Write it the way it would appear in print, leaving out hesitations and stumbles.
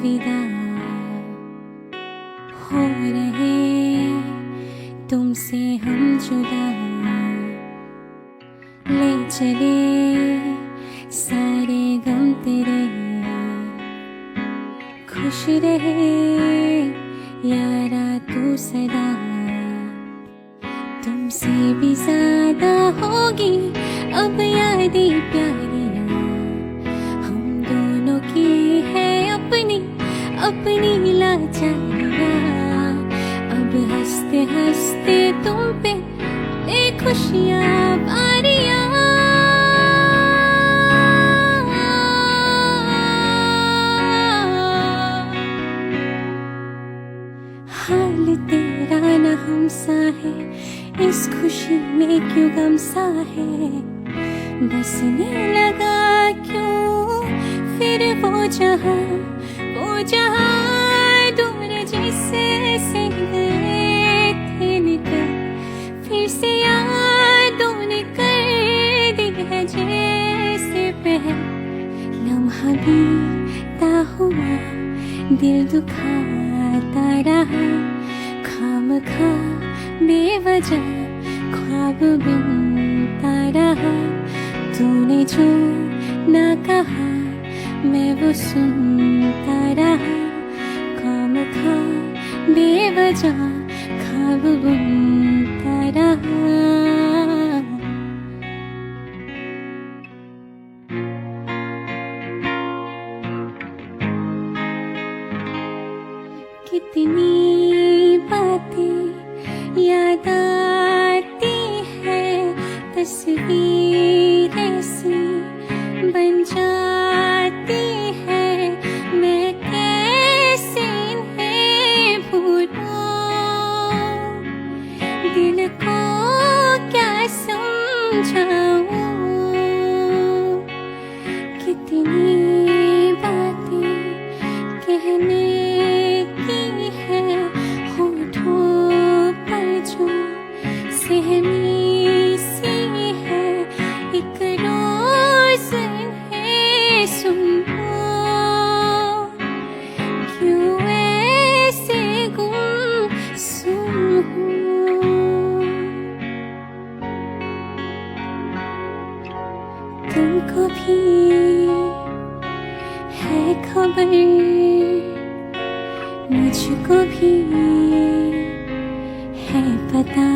अलविदा हो रहे तुमसे हम जुदा, ले चले सारे गम तेरे, खुश रहे यारा तू सदा। तुमसे भी ज्यादा होगी अब यादें प्यारियां, हम दोनों की है अपनी अपनी लाचारियां। अब हंसते हंसते तुम पे ले खुशियां बारियां। हाल तेरा न हमसा है, इस खुशी में क्यों गम सा है। बसने लगा क्यों फिर वो जहां दूर जिससे गए थे निकल, फिर से यादों ने कर दी है जैसे पहल। लम्हा बीता हुआ दिल दुखाता रहा, खामखा बेवजह ख्वाब बुनता रहा। तूने जो ना कहा मैं वो सुनता रहा, खामखा बेवजह ख्वाब बुनता रहा। कितनी बातें याद आती है, तस्वीरें सी बन जाती है। मैं कैसे इन्हें भूलूं, दिल को क्या समझाऊं। कितनी बातें कहने सहमी सी है, एक रोज इन्हें सुन लो। क्यों ऐसे गुमसुम हूँ, तुमको भी है खबर, मुझको भी है पता।